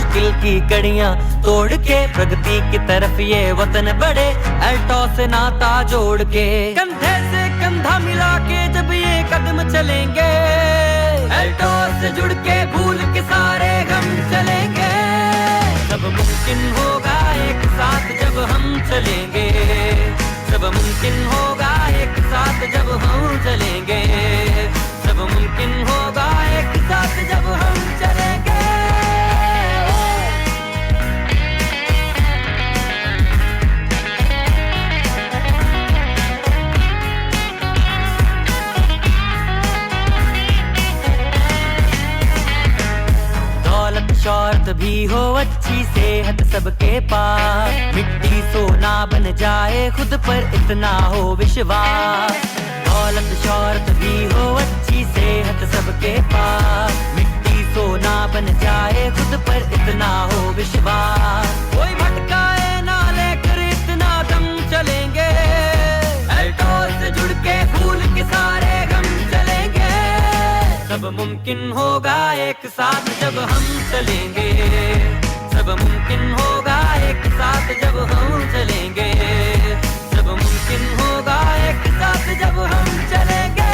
मुश्किल की कड़ियां तोड़ के प्रगति की तरफ ये वतन बढ़े, एल्टॉस से नाता जोड़ के। कंधे से कंधा मिला के जब ये कदम चलेंगे, एल्टॉस से जुड़ के भूल के सारे गम चलेंगे। सब मुमकिन होगा एक साथ जब हम चलेंगे, सब मुमकिन होगा एक साथ जब हम चलेंगे, सब मुमकिन होगा एक साथ जब हम चलेंगे। दौलत शौहरत भी हो, अच्छी सेहत सबके पास, मिट्टी सोना बन जाए खुद पर इतना हो विश्वास। दौलत शौहरत भी हो, अच्छी सेहत सबके पास, मिट्टी सोना बन जाए खुद पर इतना हो विश्वास। कोई भटकाए ना लेकर इतना दम चलेंगे, एल्टॉस से जुड़ के भूल के सारे गम चलेंगे। सब मुमकिन होगा एक साथ जब हम चलेंगे, सब मुमकिन होगा एक साथ जब हम चलेंगे, सब मुमकिन होगा एक साथ जब हम चलेंगे।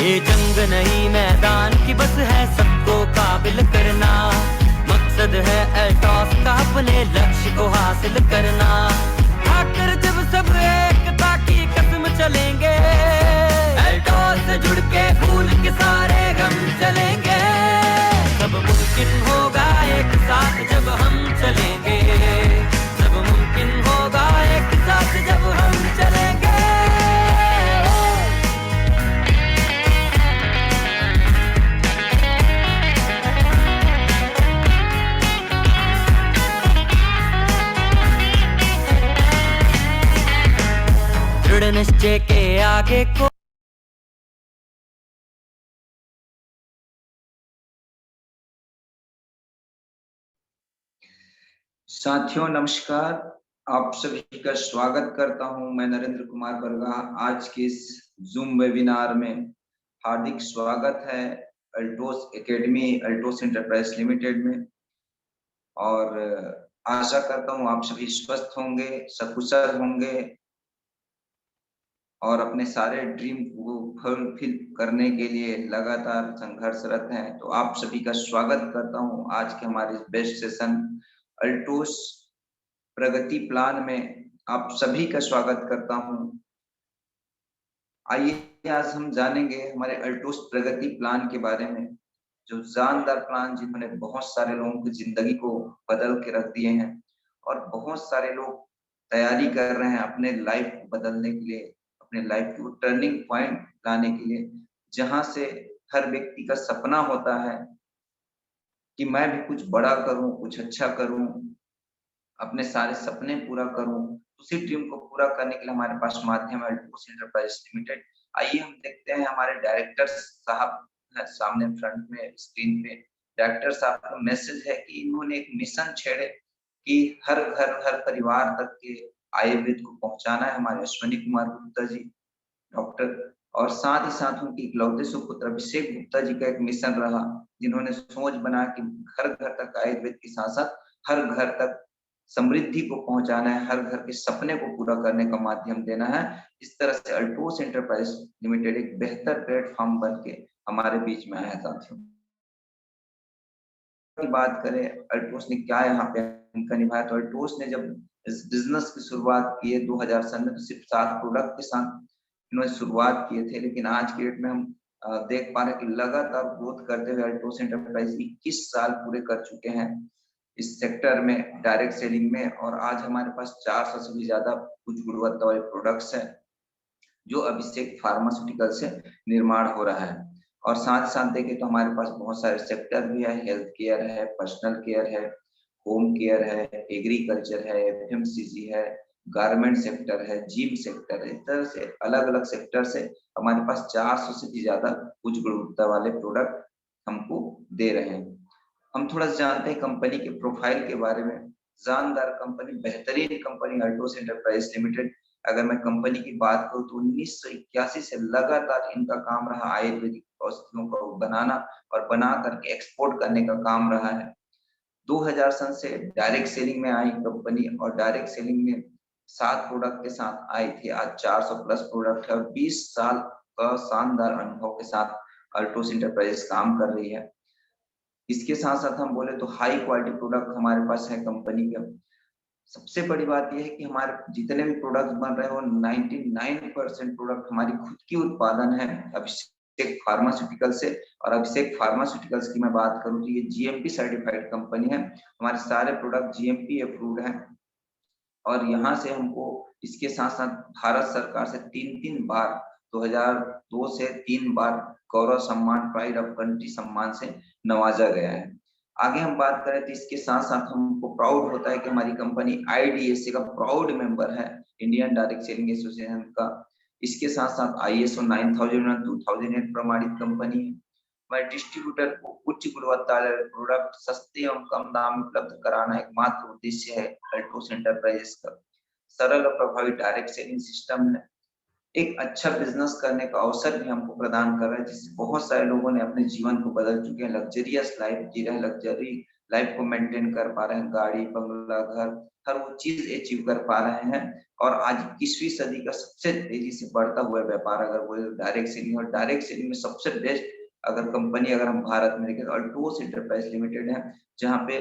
ये जंग नहीं मैदान की बस है सबको काबिल करना, मकसद है एल्टॉस का अपने लक्ष्य को हासिल करना। आकर जब सब एकता की कसम चलेंगे, एल्टॉस से जुड़ के भूल के सारे गम चलेंगे। सब मुमकिन होगा एक साथ जब हम चलेंगे, सब मुमकिन होगा एक साथ जब हम चलेंगे। दृढ़ निश्चय के आगे को साथियों नमस्कार, आप सभी का स्वागत करता हूं। मैं नरेंद्र कुमार बरगा। आज के इस जूम वेबिनार में हार्दिक स्वागत है Altos academy, Altos enterprise limited में। और आशा करता हूं आप सभी स्वस्थ होंगे, सकुशल होंगे और अपने सारे ड्रीम को फुलफिल करने के लिए लगातार संघर्षरत हैं। तो आप सभी का स्वागत करता हूं आज के हमारे बेस्ट सेशन अल्टोस प्रगति प्लान में। आप सभी का स्वागत करता हूं। आइए आज हम जानेंगे हमारे अल्टोस प्रगति प्लान के बारे में, जो जानदार प्लान जिन्होंने बहुत सारे लोगों की जिंदगी को बदल के रख दिए हैं और बहुत सारे लोग तैयारी कर रहे हैं अपने लाइफ को बदलने के लिए, अपने लाइफ को टर्निंग पॉइंट लाने के लिए, जहां से हर व्यक्ति का सपना होता है कि मैं भी कुछ बड़ा करूं, कुछ अच्छा करूं, अपने सारे सपने पूरा करूं। उसी ड्रीम को पूरा करने के लिए हमारे पास माध्यम है अल्टोस एंटरप्राइज लिमिटेड। आइए हम देखते हैं हमारे डायरेक्टर साहब सामने फ्रंट में स्क्रीन पे। डायरेक्टर साहब का मैसेज है कि इन्होंने एक मिशन छेड़े कि हर घर हर परिवार तक के आयुर्वेद को पहुंचाना है। हमारे अश्विनी कुमार गुप्ता जी डॉक्टर, और साथ ही साथ उनके इकलौते सुपुत्र अभिषेक गुप्ता जी का एक मिशन रहा, जिन्होंने सोच बना कि घर घर तक आयुर्वेद के साथ साथ हर घर तक समृद्धि को पहुंचाना है, हर घर के सपने को पूरा करने का माध्यम देना है। इस तरह से अल्टोस एंटरप्राइज लिमिटेड एक बेहतर प्लेटफॉर्म बन के हमारे बीच में आया। साथियों की बात करें अल्टोस ने क्या यहाँ पे भूमिका निभाया, तो अल्टोस ने जब इस बिजनेस की शुरुआत की है 2000 सन में, तो सिर्फ 7 प्रोडक्ट के साथ इन्होंने शुरुआत किए थे। लेकिन आज के डेट में हम देख पा रहे हैं कि लगातार ग्रोथ करते हुए अल्टोस एंटरप्राइज 21 साल पूरे कर चुके हैं इस सेक्टर में, डायरेक्ट सेलिंग में। और आज हमारे पास 400 से भी ज्यादा उच्च गुणवत्ता वाले प्रोडक्ट्स हैं जो अभिषेक फार्मास्यूटिकल से निर्माण हो रहा है। और साथ साथ देखें तो हमारे पास बहुत सारे सेक्टर भी है, हेल्थ केयर है, पर्सनल केयर है, होम केयर है, एग्रीकल्चर है, एफएमसीजी है, गारमेंट सेक्टर है, जिम सेक्टर है। इस तरह से अलग अलग सेक्टर से हमारे पास 400 से भी ज्यादा उच्च गुणवत्ता वाले प्रोडक्ट हमको दे रहे हैं। हम थोड़ा जानते हैं कंपनी के प्रोफाइल के बारे में। जानदार कंपनी, बेहतरीन कंपनी अल्टोस एंटरप्राइज लिमिटेड। अगर मैं कंपनी की बात करूं तो 1981 से लगातार इनका काम रहा आयुर्वेदिक औषधियों को बनाना और बना करके एक्सपोर्ट करने का काम रहा है। 2000 सन से डायरेक्ट सेलिंग में आई कंपनी और डायरेक्ट सेलिंग में 7 प्रोडक्ट के साथ आई थी। आज 400 प्लस प्रोडक्ट है और 20 साल का शानदार अनुभव के साथ अल्टोस एंटरप्राइज काम कर रही है। इसके साथ साथ हम बोले तो हाई क्वालिटी प्रोडक्ट हमारे पास है कंपनी के। सबसे बड़ी बात यह है कि हमारे जितने भी प्रोडक्ट बन रहे हैं वो 99% प्रोडक्ट हमारी खुद की उत्पादन है अभिषेक फार्मास्यूटिकल से। और अभिषेक फार्मास्यूटिकल्स की मैं बात करूं तो ये जीएमपी सर्टिफाइड कंपनी है। हमारे सारे प्रोडक्ट जीएमपी अप्रूव्ड हैं और यहाँ से हमको इसके साथ साथ भारत सरकार से 3 बार 2002 से 3 बार गौरव सम्मान, प्राइड ऑफ कंट्री सम्मान से नवाजा गया है। आगे हम बात करें तो इसके साथ साथ हमको प्राउड होता है कि हमारी कंपनी आईडीएसए का प्राउड मेंबर है, इंडियन डायरेक्ट सेलिंग एसोसिएशन का। इसके साथ साथ आईएसओ 9001 2008 प्रमाणित कंपनी है। हमारे डिस्ट्रीब्यूटर को उच्च गुणवत्ता वाले प्रोडक्ट सस्ते एवं कम दाम में उपलब्ध कराना एकमात्र उद्देश्य है अल्टोस एंटरप्राइजेस का। सरल और प्रभावी डायरेक्ट सेलिंग सिस्टम है, एक अच्छा बिजनेस करने का अवसर भी हमको प्रदान कर रहा है, जिससे बहुत सारे लोगों ने अपने जीवन को बदल चुके हैं, लग्जरियस लाइफ जी रहे हैं, लग्जरी लाइफ को मेंटेन कर पा रहे हैं, गाड़ी, बंगला, घर, हर वो चीज अचीव कर पा रहे हैं। और आज 21वीं सदी का सबसे तेजी से बढ़ता हुआ व्यापार अगर बोले डायरेक्ट सेलिंग, और डायरेक्ट सेलिंग में सबसे बेस्ट अगर कंपनी अगर हम भारत में देखें तो अल्टोस एंटरप्राइज लिमिटेड है, जहाँ पे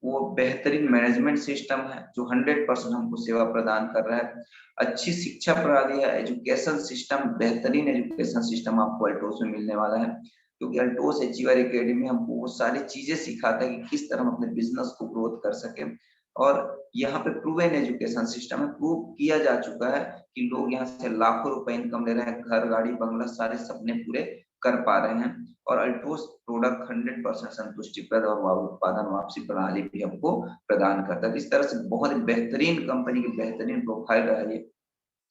वो बेहतरीन मैनेजमेंट सिस्टम है जो 100% हमको सेवा प्रदान कर रहा है। अच्छी शिक्षा प्रणाली है, एजुकेशन सिस्टम, बेहतरीन एजुकेशन सिस्टम आपको अल्टोस में मिलने वाला है, क्योंकि अल्टोस अचीवर एकेडमी हमको वो सारी चीजें सिखाता है कि किस तरह हम अपने बिजनेस को ग्रोथ कर सके। और यहाँ पे प्रूवन एजुकेशन सिस्टम है, प्रूव किया जा चुका है कि लोग यहाँ से लाखों रुपए इनकम ले रहे हैं, घर, गाड़ी, बंगला सारे सपने पूरे कर पा रहे हैं। और अल्टोस प्रोडक्ट 100% संतुष्टिप्रद और उत्पादन वापसी प्रणाली भी हमको प्रदान करता है। इस तरह से बहुत ही बेहतरीन कंपनी की बेहतरीन प्रोफाइल रहा है ये।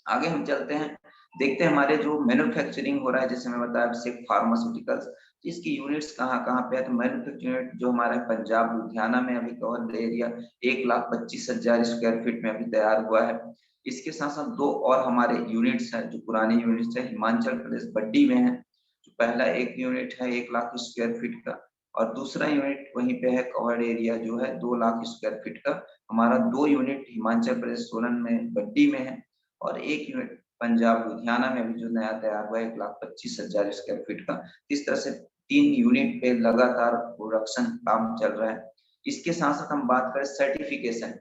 आगे हम चलते हैं, देखते हैं हमारे जो मैन्युफैक्चरिंग हो रहा है, जैसे मैं बताया अभिषेक फार्मास्यूटिकल्स, इसकी यूनिट्स कहाँ कहाँ पे है। तो मैन्युफैक्चरिंग यूनिट जो हमारा पंजाब लुधियाना में अभी कवर एरिया 1,25,000 स्क्वायर फीट में अभी तैयार हुआ है। इसके साथ साथ 2 और हमारे यूनिट्स हैं जो पुरानी यूनिट्स है, हिमाचल प्रदेश बड्डी में है। जो पहला एक यूनिट है 1 लाख स्क्वायर फीट का और दूसरा यूनिट वहीं पे है कवर्ड एरिया जो है 2 लाख स्क्वायर फीट का। हमारा 2 यूनिट हिमाचल प्रदेश सोलन में बड्डी में है और एक यूनिट पंजाब लुधियाना में अभी जो नया तैयार हुआ है 1,25,000 स्क्वायर फीट का। इस तरह से 3 यूनिट पे लगातार प्रोडक्शन काम चल रहा है। इसके साथ साथ हम बात करें सर्टिफिकेशन,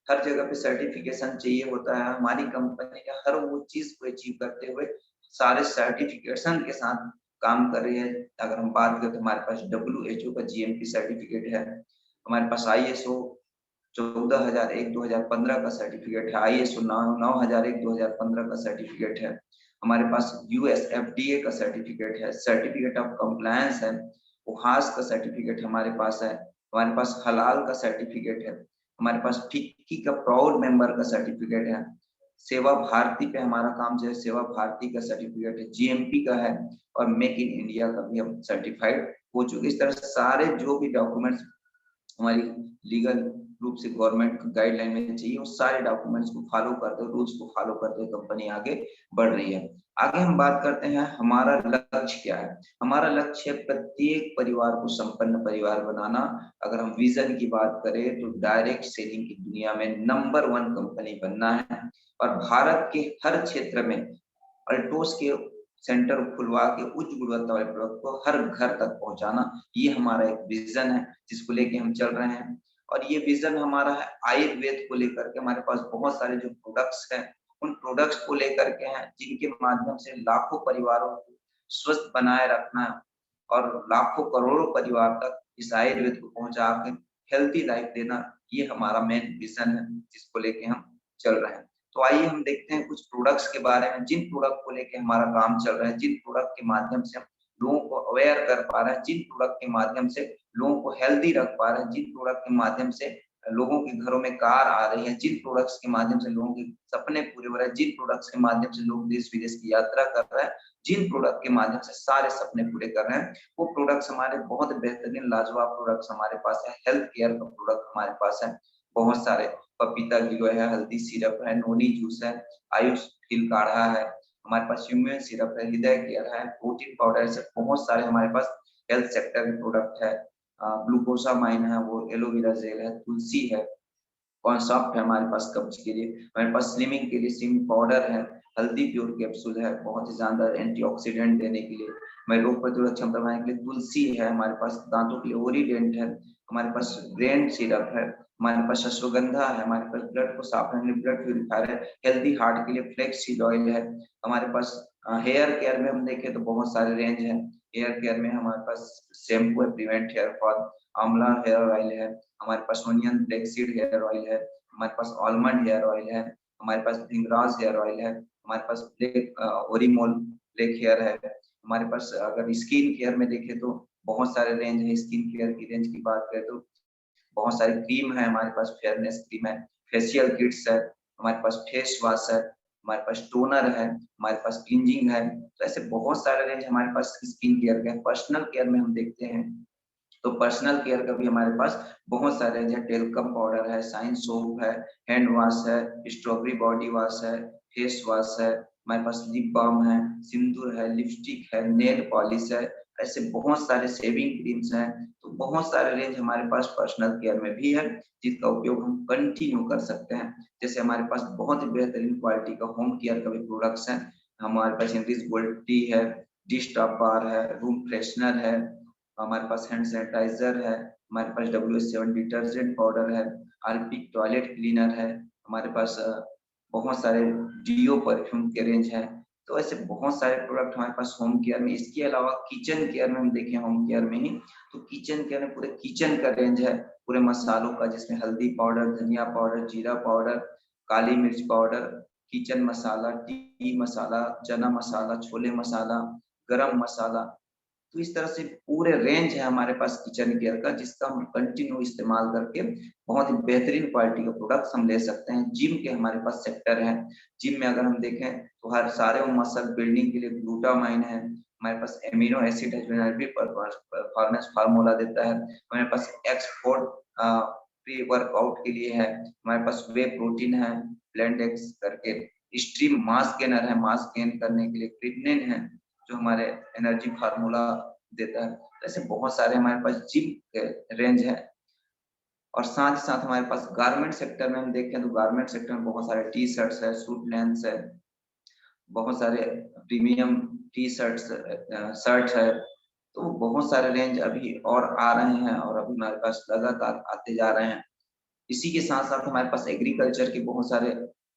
हर जगह पे सर्टिफिकेशन चाहिए होता है। हमारी कंपनी का हर वो चीज को अचीव करते हुए सारे सर्टिफिकेशन के साथ काम कर रही है। अगर हम बात करें तो हमारे पास WHO का GMP सर्टिफिकेट है, हमारे पास ISO 14,001-2015 का सर्टिफिकेट है, ISO 9001-2015 का सर्टिफिकेट है, हमारे पास US FDA का सर्टिफिकेट है, सर्टिफिकेट ऑफ कंप्लायंस है, उहास का सर्टिफिकेट हमारे पास है, हमारे पास हलाल का सर्टिफिकेट है, हमारे पास फिक्की का प्राउड मेंबर का सर्टिफिकेट है, सेवा भारती पे हमारा काम जो है सेवा भारती का सर्टिफिकेट है, GMP का है और मेक इन इंडिया का भी हम सर्टिफाइड हो चुके। इस तरह से सारे जो भी डॉक्यूमेंट्स हमारी लीगल रूप से गवर्नमेंट गाइडलाइन में चाहिए वो सारे डॉक्यूमेंट्स को फॉलो करते हुए, रूल्स को फॉलो करते हुए कंपनी आगे बढ़ रही है। आगे हम बात करते हैं हमारा लक्ष्य क्या है। हमारा लक्ष्य है प्रत्येक परिवार को संपन्न परिवार बनाना। अगर हम विजन की बात करें तो डायरेक्ट सेलिंग की दुनिया में नंबर 1 कंपनी बनना है और भारत के हर क्षेत्र में अल्टोस के सेंटर खुलवा के उच्च गुणवत्ता वाले प्रोडक्ट को हर घर तक पहुंचाना, ये हमारा एक विजन है जिसको लेके हम चल रहे हैं। और ये विजन हमारा है आयुर्वेद को लेकर के। हमारे पास बहुत सारे जो प्रोडक्ट्स हैं उन प्रोडक्ट्स को लेकर के हैं जिनके माध्यम से लाखों परिवारों को स्वस्थ बनाए रखना और लाखों करोड़ों परिवार तक इस आयुर्वेद को पहुंचा के हेल्थी लाइफ देना, ये हमारा मेन विजन है जिसको लेके हम चल रहे हैं। तो आइए हम देखते हैं कुछ प्रोडक्ट्स के बारे में, जिन प्रोडक्ट को लेके हमारा काम चल रहा है, जिन प्रोडक्ट के माध्यम से हम लोगों को अवेयर कर पा रहे हैं, जिन प्रोडक्ट के माध्यम से लोगों को हेल्दी रख पा रहे हैं, जिन प्रोडक्ट के माध्यम से लोगों के घरों में कार आ रही है, जिन प्रोडक्ट्स के माध्यम से लोगों के सपने पूरे हो रहे हैं, जिन प्रोडक्ट्स के माध्यम से लोग देश विदेश की यात्रा कर रहे हैं, जिन प्रोडक्ट के माध्यम से सारे सपने पूरे कर रहे हैं, वो प्रोडक्ट्स हमारे बहुत बेहतरीन लाजवाब प्रोडक्ट्स हमारे पास है। हेल्थ केयर का प्रोडक्ट हमारे पास है बहुत सारे, पपीता गिलो है, हल्दी सिरप है, नोनी जूस है, आयुष फील काढ़ा है, हमारे पास ह्यूमन सिरप है, हृदय केयर है, प्रोटीन पाउडर है, बहुत सारे हमारे पास हेल्थ सेक्टर के प्रोडक्ट है। ग्लूकोसामाइन है, वो एलोवेरा जेल है, तुलसी है, कॉन्सॉफ्ट है हमारे पास कब्ज के लिए, हमारे पास स्लिमिंग के लिए स्लिमिंग पाउडर है, हल्दी प्योर कैप्सूल है बहुत ही ज्यादा एंटीऑक्सीडेंट देने के लिए, हमारे रोग प्रतिरोधक क्षमता बढ़ाने के लिए तुलसी है, हमारे पास दांतों के लिए ओरिडेंट है, हमारे पास ब्रेन सिरप है, हमारे पास अश्वगंधा है, हमारे पास ब्लड को साफ करने के लिए ब्लड प्यूरिफायर है, हेल्दी हार्ट के लिए फ्लेक्स सीड ऑयल है, हमारे पास हेयर केयर में हम देखें तो बहुत सारे रेंज है। हेयर केयर में हमारे पास शैम्पू है prevent hair fall, amla hair oil है, हमारे पास onion black seed hair oil है, हमारे पास आलमंड हेयर ऑयल है, हमारे पास भृंगराज हेयर ऑयल है, हमारे पास ब्लैक ओरिमोल ब्लैक हेयर है, हमारे पास अगर स्किन केयर में देखें तो बहुत सारे रेंज है। स्किन केयर की रेंज की बात करें तो बहुत सारी क्रीम है हमारे पास, फेयरनेस क्रीम है, फेशियल किट्स है, हमारे पास फेस वॉश है, हमारे पास टोनर है, हमारे पास क्लींजिंग है, तो ऐसे बहुत सारे रेंज हमारे पास स्किन केयर के। पर्सनल केयर में हम देखते हैं तो पर्सनल केयर का भी हमारे पास बहुत सारे हैं, टेलकम पाउडर है, साइन सोप है, हैंड वॉश है, स्ट्रॉबेरी बॉडी वॉश है, फेस वॉश है, हमारे पास लिप बाम है, सिंदूर है, लिपस्टिक है, नेल पॉलिश है, ऐसे बहुत सारे शेविंग क्रीम्स हैं। तो बहुत सारे रेंज हमारे पास पर्सनल केयर में भी है जिसका उपयोग हम कंटिन्यू कर सकते हैं। जैसे हमारे पास बहुत ही बेहतरीन क्वालिटी का होम केयर का भी प्रोडक्ट्स हैं, हमारे पास इंग्लिश गोल्ड टी है, डिश टॉप बार है, रूम फ्रेशनर है, हमारे पास हैंड सैनिटाइजर है, हमारे पास WH7 डिटर्जेंट पाउडर है, हार्पिक टॉयलेट क्लीनर है, हमारे पास बहुत सारे डीओ परफ्यूम के रेंज है। तो ऐसे बहुत सारे प्रोडक्ट हमारे पास होम केयर में। इसके अलावा किचन केयर में हम देखें होम केयर में ही तो किचन केयर में पूरे किचन का रेंज है, पूरे मसालों का, जिसमें हल्दी पाउडर, धनिया पाउडर, जीरा पाउडर, काली मिर्च पाउडर, किचन मसाला, टी मसाला, चना मसाला, छोले मसाला, गरम मसाला। तो इस तरह से पूरे रेंज है हमारे पास किचन केयर का, जिसका हम कंटिन्यू इस्तेमाल करके बहुत ही बेहतरीन क्वालिटी का प्रोडक्ट्स हम ले सकते हैं। जिम के हमारे पास सेक्टर है, जिम में अगर हम देखें तो हर सारे मसल बिल्डिंग के लिए ग्लूटामाइन है, हमारे पास एमिनो एसिड है जो एनर्जी परफॉर्मेंस फार्मूला देता है, हमारे पास एक्स4 प्री वर्कआउट के लिए है, हमारे पास वे प्रोटीन है, ब्लेंड एक्स करके, स्ट्रीम मास गेनर है, मास गेन करने के लिए, क्रिएटिनिन है जो हमारे एनर्जी फार्मूला देता है। ऐसे बहुत सारे हमारे पास जिम के रेंज है। और साथ ही साथ हमारे पास गारमेंट सेक्टर में हम देखें तो गारमेंट सेक्टर में बहुत सारे टी शर्ट्स है, सूट लेंस है, बहुत सारे प्रीमियम टी शर्ट्स शर्ट है। तो बहुत सारे रेंज अभी और आ रहे हैं और अभी हमारे पास लगातार आते जा रहे हैं। इसी के साथ साथ हमारे पास एग्रीकल्चर के बहुत सारे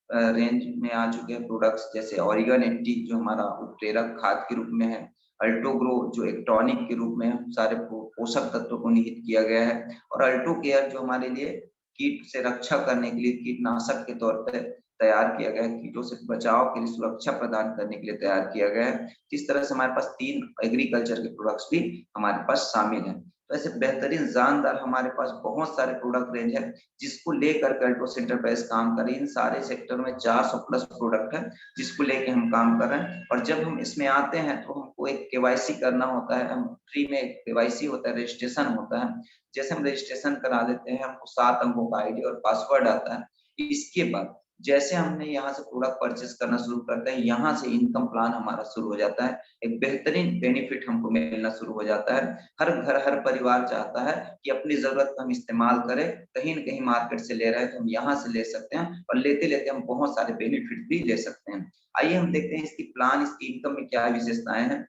रेंज में आ चुके हैं प्रोडक्ट्स, जैसे ऑरिगन 80 जो हमारा उत्प्रेरक खाद के रूप में है, अल्टोग्रो जो एक टॉनिक के रूप में सारे पोषक तत्वों को निहित किया गया है, और अल्टो केयर जो हमारे लिए कीट से रक्षा करने के लिए कीटनाशक के तौर पर तैयार किया गया है, कीटों से बचाव के लिए सुरक्षा प्रदान करने के लिए तैयार किया गया है। इस तरह से हमारे पास 3 एग्रीकल्चर के प्रोडक्ट्स भी हमारे पास शामिल हैं। तो ऐसे बेहतरीन जानदार हमारे पास बहुत सारे प्रोडक्ट रेंज है जिसको लेकर अल्टो एंटरप्राइज काम कर रही है। इन सारे सेक्टर में 400 प्लस प्रोडक्ट है जिसको लेके हम काम कर रहे हैं। और जब हम इसमें आते हैं तो हमको एक केवाईसी करना होता है, हम फ्री में एक केवाईसी होता है, रजिस्ट्रेशन होता है। जैसे हम रजिस्ट्रेशन करा देते हैं, हमको 7 अंकों का आईडी और पासवर्ड आता है। इसके बाद जैसे हमने यहाँ से प्रोडक्ट परचेस करना शुरू करते हैं, यहाँ से इनकम प्लान हमारा शुरू हो जाता है, एक बेहतरीन बेनिफिट हमको मिलना शुरू हो जाता है। हर घर हर परिवार चाहता है कि अपनी जरूरत हम इस्तेमाल करें, कहीं न कहीं मार्केट से ले रहे हैं तो हम यहाँ से ले सकते हैं, और लेते लेते हम बहुत सारे बेनिफिट भी ले सकते हैं। आइए हम देखते हैं इसकी प्लान, इसकी इनकम में क्या विशेषताएं हैं,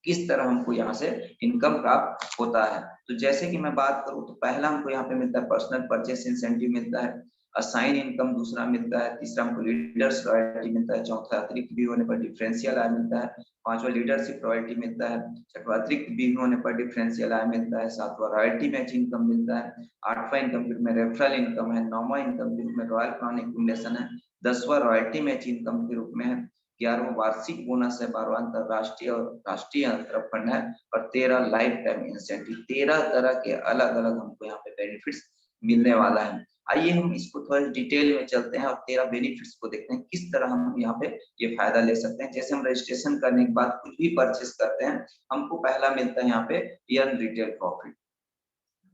किस तरह हमको यहाँ से इनकम प्राप्त होता है। तो जैसे कि मैं बात करूँ तो पहला हमको यहाँ पे मिलता है पर्सनल परचेस इंसेंटिव मिलता है, असाइन इनकम दूसरा मिलता है, तीसरा हमको लीडर्स रॉयल्टी मिलता है, चौथा अतिरिक्त भी होने पर डिफरेंशियल आय मिलता है, पांचवा लीडरशिप रॉयल्टी मिलता है, छठवां अतिरिक्त भी होने पर डिफरेंशियल आय मिलता है, सातवां रॉयल्टी मैच इनकम मिलता है, आठवां इनकम के रूप में रेफरल इनकम है, नौवां इनकम के रूप में रॉयल क्राउन एक्यूमुलेशन है, 10वां रॉयल्टी मैच इनकम के रूप में है, 11वां वार्षिक बोनस है, 12वां अंतरराष्ट्रीय और राष्ट्रीय अंतरण फंड है, और 13 लाइफ टाइम इंसेंटिव। 13 तरह के अलग अलग हमको यहाँ पे बेनिफिट्स मिलने वाला है। आइए हम इसको थोड़ा डिटेल में चलते हैं और 13 बेनिफिट्स को देखते हैं किस तरह हम यहाँ पे ये फायदा ले सकते हैं। जैसे हम रजिस्ट्रेशन करने के बाद कुछ भी परचेस करते हैं, हमको पहला मिलता है यहाँ पे earn retail profit.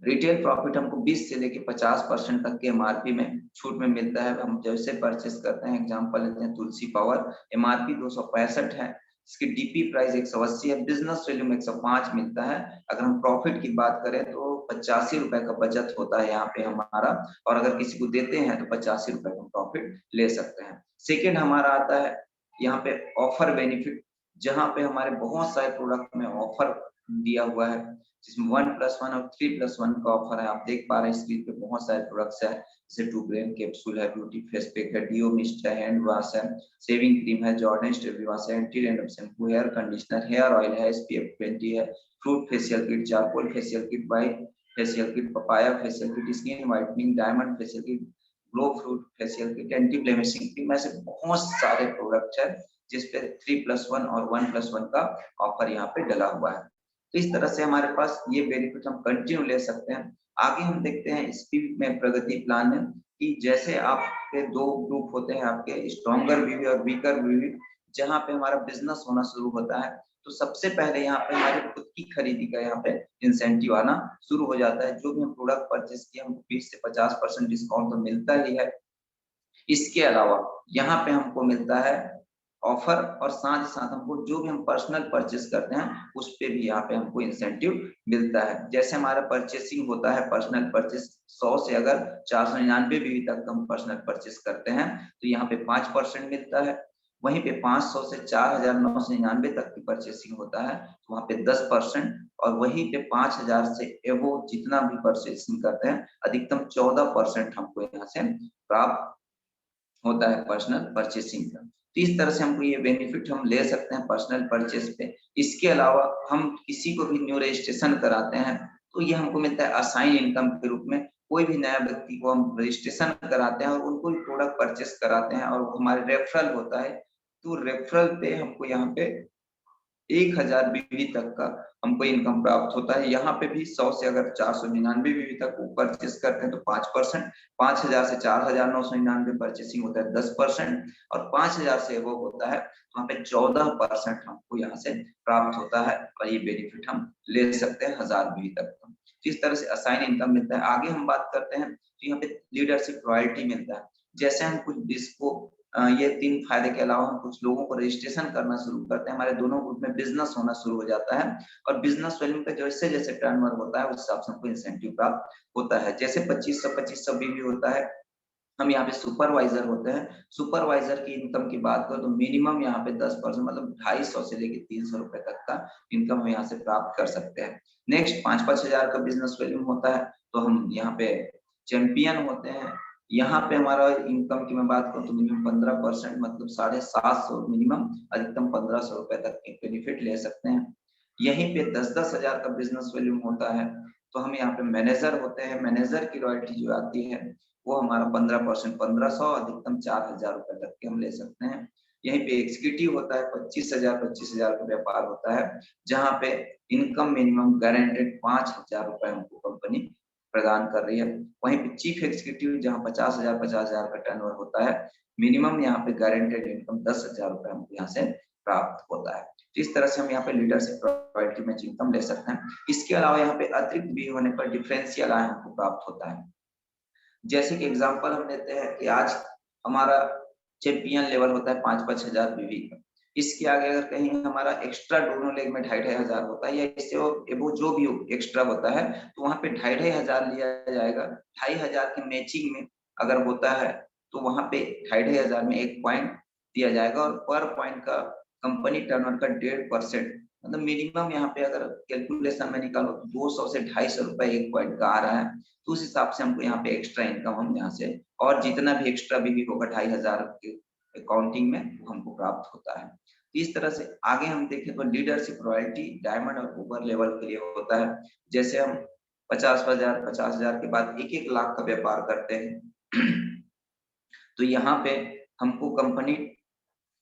Retail profit हमको 20 से लेके 50% तक के एमआरपी में छूट में मिलता है। हम जैसे परचेस करते हैं, एग्जांपल लेते हैं तुलसी पावर, एमआरपी 265 है, इसकी डीपी प्राइस 180 है, बिजनेस वैल्यू में 105 मिलता है। अगर हम प्रॉफिट की बात करें तो 85 रुपए का बचत होता है यहाँ पे हमारा, और अगर किसी को देते हैं तो 85 रुपए का प्रॉफिट ले सकते हैं। सेकेंड हमारा आता है यहाँ पे ऑफर बेनिफिट, जहाँ पे हमारे बहुत सारे प्रोडक्ट में ऑफर दिया हुआ है, जिसमें 1+1 और 3+1 का ऑफर है। आप देख पा रहे हैं स्क्रीन पे बहुत सारे प्रोडक्ट्स है, जैसे 2 ब्रेन कैप्सूल है, ब्यूटी फेस पैक है, डियो मिस्ट है, हैंड वॉश है, शेविंग क्रीम है, जॉर्डन स्ट्रॉबेरी वॉश है, एंटी रैंडम shampoo, hair conditioner, hair oil है, SPF 20 है, fruit facial kit, charcoal facial kit, white facial kit, papaya facial kit, skin whitening, diamond facial kit, glow fruit facial kit, anti blemishing cream, ऐसे बहुत सारे product है जिसपे 3+1 और 1+1 का offer यहाँ पे डला हुआ है। तो इस तरह से हमारे पास ये बेनिफिट हम कंटिन्यू ले सकते हैं। आगे हम देखते हैं स्पीड में प्रगति प्लान में कि जैसे आपके दो ग्रुप होते हैं, आपके स्ट्रॉन्गर वीवी और वीकर वीवी, जहाँ पे हमारा बिजनेस होना शुरू होता है तो सबसे पहले यहाँ पे हमारी खुद की खरीदी का यहाँ पे इंसेंटिव आना शुरू हो जाता है। जो भी हम प्रोडक्ट परचेस किए हमको 20 से 50% डिस्काउंट तो मिलता ही है। इसके अलावा यहाँ पे हमको मिलता है ऑफर, और साथ ही साथ हमको जो भी हम पर्सनल परचेस करते हैं उस पे भी यहाँ पे हमको इंसेंटिव मिलता है। जैसे हमारा परचेसिंग होता है, पर्सनल परचेस 100 से अगर 499 बीवी तक हम पर्सनल परचेस करते हैं तो यहाँ पे 5% मिलता है। वहीं पे 500 से 4,999 तक की परचेसिंग होता है तो वहाँ पे 10%, और वहीं पे 5,000 से एवो जितना भी परचेसिंग करते हैं अधिकतम 14% हमको यहाँ से प्राप्त होता है पर्सनल परचेसिंग का। तो इस तरह से हमको ये बेनिफिट हम ले सकते हैं पर्सनल परचेस पे। इसके अलावा हम किसी को भी न्यू रजिस्ट्रेशन कराते हैं तो ये हमको मिलता है असाइन इनकम के रूप में। कोई भी नया व्यक्ति को हम रजिस्ट्रेशन कराते हैं और उनको भी प्रोडक्ट परचेस कराते हैं और हमारे रेफरल होता है, तो रेफरल पे हमको यहाँ पे 1000 बीवी तक का हमको इनकम प्राप्त होता है। यहाँ पे भी 100 से अगर 499 बीवी तक परचेस करते हैं तो 5%, 5000 से 4999 परचेसिंग होता है 10%, और 5000 से एबव होता है तो वहाँ पे 14% हमको यहाँ से प्राप्त होता है, और ये बेनिफिट हम ले सकते हैं 1000 बीवी तक का। इस तरह से असाइन इनकम मिलता है। आगे हम बात करते हैं तो यहाँ पे लीडरशिप रॉयल्टी मिलता है। जैसे हम कुछ जिसको ये 3 फायदे के अलावा हम कुछ लोगों को रजिस्ट्रेशन करना शुरू करते हैं, हमारे दोनों ग्रुप में बिजनेस होना शुरू हो जाता है, और बिजनेस वैल्यू का जैसे जैसे टर्नओवर होता है उस हिसाब से हमको इंसेंटिव प्राप्त होता है। जैसे 2500 बीवी होता है, हम यहाँ पे सुपरवाइजर होते हैं। सुपरवाइजर की इनकम की बात करें तो मिनिमम यहाँ पे 10%, मतलब 250 से लेके 300 रुपए तक का इनकम हम यहाँ से प्राप्त कर सकते हैं। नेक्स्ट 5-5 हजार का बिजनेस वैल्यू होता है तो हम यहाँ पे चैंपियन होते हैं। यहाँ पे हमारा इनकम की मैं बात करूँ तो मिनिमम 15%, मतलब 750 मिनिमम, अधिकतम 1500 रुपए तक के बेनिफिट ले सकते हैं। यहीं पे 10-10 हजार का बिजनेस वैल्यू होता है तो हम यहाँ पे मैनेजर होते हैं। मैनेजर की रॉयल्टी जो आती है वो हमारा 15%, 1500, अधिकतम 4000 रुपए तक के हम ले सकते हैं। यहीं पे एग्जीक्यूटिव होता है 25,000 का व्यापार होता है, जहाँ पे इनकम मिनिमम गारंटेड 5000 रुपए हमको कंपनी प्रदान कर रही है। वहीं पे चीफ एग्जीक्यूटिव जहाँ 50,000 का टर्नओवर होता है, मिनिमम यहाँ पे गारंटेड इनकम 10,000 रुपए हमको यहाँ से प्राप्त होता है। तो इस तरह से हम यहाँ पे लीडरशिप रॉयल्टी में इनकम ले सकते हैं। इसके अलावा यहाँ पे अतिरिक्त भी होने पर डिफरेंशियल आय हमको प्राप्त होता है। जैसे कि एग्जांपल हम लेते हैं कि आज हमारा चैंपियन लेवल होता है 5-5 हजार बीवी का। इसके आगे अगर कहीं हमारा एक्स्ट्रा दोनों लेग में 2,500 हजार होता है, या इससे वो जो भी एक्स्ट्रा होता है तो वहां पे 2,500 हजार लिया जाएगा। 2,500 के मैचिंग में अगर होता है तो वहां पे 2,500 हजार में 1 पॉइंट दिया जाएगा, और पर पॉइंट का कंपनी टर्नओवर का 1.5%, मतलब मिनिमम यहाँ पे अगर कैलकुलेशन में निकालो तो 200 से 250 रुपए 1 पॉइंट का आ रहा है। तो उस हिसाब से हमको यहाँ पे एक्स्ट्रा इनकम हम यहाँ से, और जितना भी एक्स्ट्रा भी होगा 2,500 के अकाउंटिंग में हमको प्राप्त होता है। इस तरह से आगे हम देखें तो लीडरशिप रॉयल्टी डायमंड और ऊपर लेवल के लिए होता है। जैसे हम 50,000 के बाद 1-1 लाख का व्यापार करते हैं तो यहाँ पे हमको कंपनी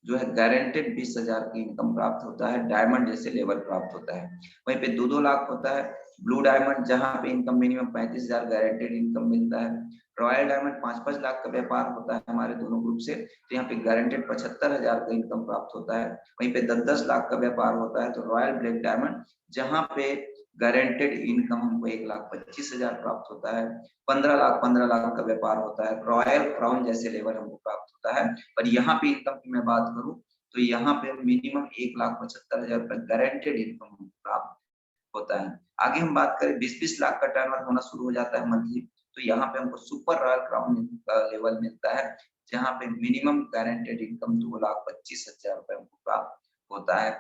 जो है गारंटेड 20,000 की इनकम प्राप्त होता है, डायमंड जैसे लेवल प्राप्त होता है। वहीं पे 2-2 लाख होता है ब्लू डायमंड, जहां पे इनकम मिनिमम 35,000 गारंटेड इनकम मिलता है। रॉयल डायमंड 5-5 लाख का व्यापार होता है हमारे दोनों ग्रुप से, तो यहाँ पे गारंटेड 75,000 का इनकम प्राप्त होता है। वहीं पे 10-10 लाख का व्यापार होता है तो रॉयल ब्लैक डायमंड, जहां पे गारंटेड इनकम हमको 1,25,000 प्राप्त होता है। 15 लाख का व्यापार होता है, रॉयल क्राउन जैसे लेवल हमको प्राप्त होता है। और यहाँ पे इनकम की मैं बात करूं तो यहाँ पे मिनिमम 1,75,000 रुपए गारंटेड इनकम प्राप्त होता है। आगे हम बात करें 20-20 लाख का टर्नओवर होना शुरू हो जाता है मंथली, तो यहाँ पे हमको सुपर रॉयल क्राउन का लेवल मिलता है, जहाँ पे मिनिमम गारंटेड इनकम 2,25,000 रुपए हमको प्राप्त होता है।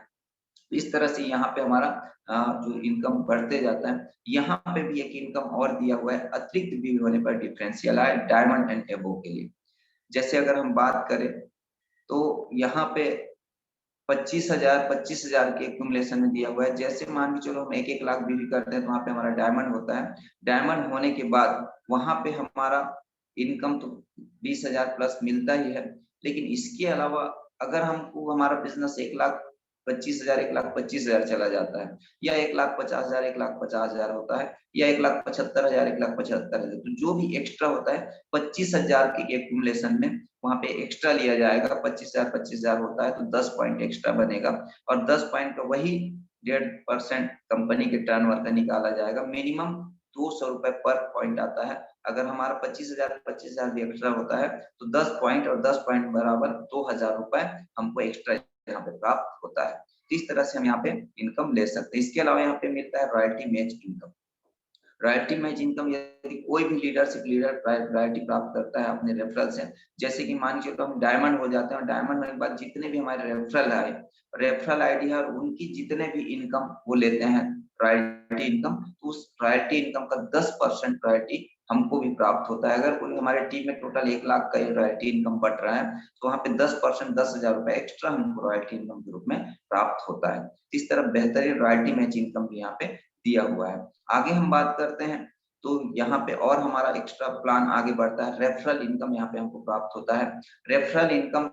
इस तरह से यहाँ पे हमारा जो इनकम बढ़ते जाता है। यहाँ पे भी एक इनकम और दिया हुआ है अतिरिक्त भी होने पर डिफरेंशियल है डायमंड एंड एबो के लिए। जैसे अगर हम बात करें तो यहाँ पे 25,000 के एक्यूमुलेशन में दिया हुआ है। जैसे मान के चलो हम 1-1 लाख भी करते हैं तो वहां पे हमारा डायमंड होता है। डायमंड होने के बाद वहां पे हमारा इनकम तो 20,000 प्लस मिलता ही है, लेकिन इसके अलावा अगर हमको हमारा बिजनेस 1,25,000 1,25,000 चला जाता है, या 1,50,000 1,50,000 होता है, या 1,75,000 1,75,000, तो जो भी एक्स्ट्रा होता है 25,000 के एक्यूमुलेशन में वहां पे एक्स्ट्रा लिया जाएगा। 25,000 होता है तो 10 पॉइंट एक्स्ट्रा बनेगा, और 10 पॉइंट का वही 1.5% कंपनी के टर्नओवर का निकाला जाएगा। मिनिमम 200 रुपए पर पॉइंट आता है। अगर हमारा 25,000 भी एक्स्ट्रा होता है तो 10 पॉइंट और 10 पॉइंट बराबर 2,000 रुपए हमको एक्स्ट्रा यहाँ पे प्राप्त होता है। इस तरह से हम यहाँ पे इनकम ले सकते हैं। इसके अलावा यहाँ पे मिलता है royalty match income. Royalty match income यदि कोई भी लीडरशिप लीडर रॉयल्टी प्राप्त करता है अपने रेफरल से, जैसे कि मान के हम डायमंड हो जाते हैं, और डायमंड होने के बाद जितने भी हमारे रेफरल है, रेफरल आईडी है, और उनकी जितने भी इनकम वो लेते हैं रॉयल्टी इनकम, तो उस रॉयल्टी इनकम का 10% रॉयल्टी हमको भी प्राप्त होता है। अगर कोई हमारे टीम में टोटल 1 लाख का रॉयल्टी इनकम बट रहा है तो वहाँ पे 10% 10,000 रुपए एक्स्ट्रा हमको रॉयल्टी इनकम के रूप में प्राप्त होता है। इस तरह बेहतरीन रॉयल्टी मैच इनकम भी यहाँ पे दिया हुआ है। आगे हम बात करते हैं तो यहाँ पे और हमारा एक्स्ट्रा प्लान आगे बढ़ता है। रेफरल इनकम यहाँ पे हमको प्राप्त होता है। रेफरल इनकम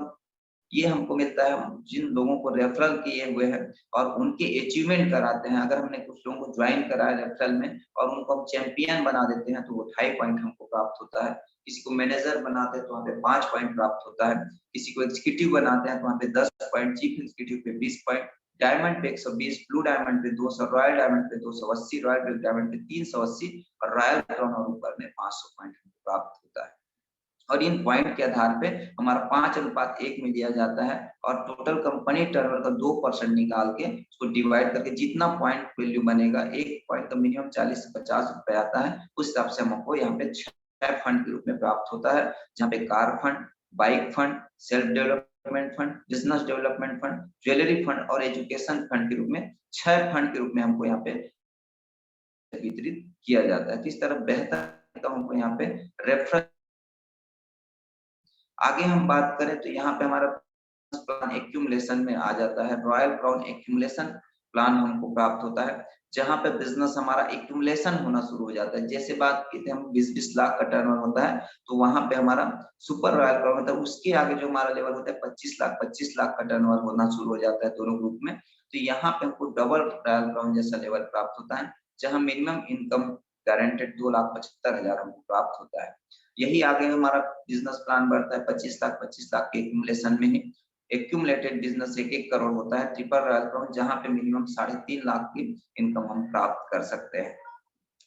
ये हमको मिलता है जिन लोगों को रेफरल किए हुए हैं और उनके अचीवमेंट कराते हैं। अगर हमने कुछ लोगों को ज्वाइन कराया रेफरल में और उनको हम चैंपियन बना देते हैं तो वो 2.5 पॉइंट हमको प्राप्त होता है। किसी को मैनेजर बनाते हैं तो वहाँ पे 5 पॉइंट प्राप्त होता है। किसी को एग्जीक्यूटिव बनाते हैं तो वहाँ पे 10 पॉइंट, चीफ एग्जीक्यूटिव पे 20 पॉइंट, डायमंड पे 120, ब्लू डायमंड पे 200, रॉयल डायमंड पे 280, रॉयल ब्लैक डायमंड पे 380 और रॉयल क्राउन और ऊपर में 500 पॉइंट प्राप्त होता है। और इन पॉइंट के आधार पे हमारा 5:1 में दिया जाता है, और टोटल कंपनी टर्नओवर का 2% निकाल के उसको डिवाइड करके जितना पॉइंट वैल्यू बनेगा, 1 पॉइंट का मिनिमम 40 से 50 रुपए आता है, उस हिसाब से हमको यहाँ पे 6 फंड के रूप में प्राप्त होता है, जहाँ पे car fund, bike fund, self development fund, business development fund, jewellery fund और एजुकेशन फंड के रूप में 6 फंड के रूप में हमको यहाँ पे वितरित किया जाता है। इस तरह बेहतर हमको यहाँ पे रेफरल। आगे हम बात करें तो यहाँ पे हमारा प्लान एक्यूमुलेशन में आ जाता है। रॉयल क्राउन एक्यूमुलेशन प्लान हमको प्राप्त होता है, जहां पे बिजनेस हमारा एक्यूमुलेशन होना शुरू हो जाता है। जैसे बात की थी हम 20-20 लाख का टर्नओवर होता है तो वहां पे हमारा सुपर रॉयल क्राउन होता है। उसके आगे जो हमारा लेवल होता है 25 लाख का टर्नओवर होना शुरू हो जाता है दोनों ग्रुप में। तो यहाँ पे हमको डबल रॉयल क्राउन जैसा लेवल प्राप्त होता है, जहाँ मिनिमम इनकम गारंटेड 2,75,000 हमको प्राप्त होता है। यही आगे हमारा बिजनेस प्लान बढ़ता है 25 लाख के एक्यूमुलेशन में ही। एक्यूमुलेटेड बिजनेस 1-1 करोड़ होता है ट्रिपल रॉयल क्राउन, जहां पे मिनिमम 3.5 लाख की इनकम हम प्राप्त कर सकते हैं।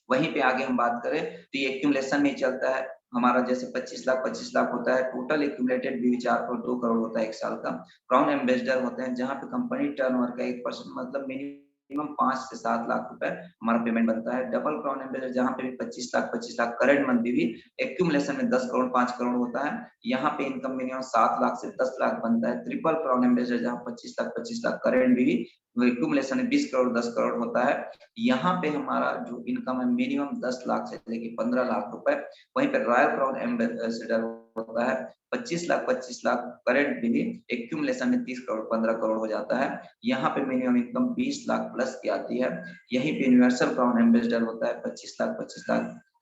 वहीं पे आगे हम बात करें तो ये एक्यूमुलेशन में चलता है हमारा। जैसे 25 लाख होता है टोटल एक्यूमुलेटेड, भी 4 करोड़ 2 करोड़ होता है 1 साल का। क्राउन एम्बेसडर होते हैं, जहां पे कंपनी टर्नओवर का 1% मतलब मिनिमम 5 से 7 लाख रुपए हमारा पेमेंट बनता है। डबल क्राउन एम्बेसडर जहां पे भी 25 लाख करंट मंथ भी एक्यूमुलेशन में 10 करोड़ 5 करोड़ होता है, यहाँ पे इनकम मिनिमम 7 लाख से 10 लाख बनता है। ट्रिपल क्राउन एम्बेसडर जहां 25 लाख करंट भी एक्यूमुलेशन में 20 करोड़ 10 करोड़ होता है, यहाँ पे हमारा जो इनकम है मिनिमम 10 लाख से लेके 15 लाख रुपए। वहीं पे रॉयल क्राउन एम्बेसडर होता है 25 लाख करंट भी एक्यूमुलेशन में 30 करोड़ 15 करोड़ हो जाता है, यहाँ पे मिनिमम इनकम 20 लाख प्लस की आती है। यहीं पे यूनिवर्सल क्राउन एम्बेसडर होता है 25 लाख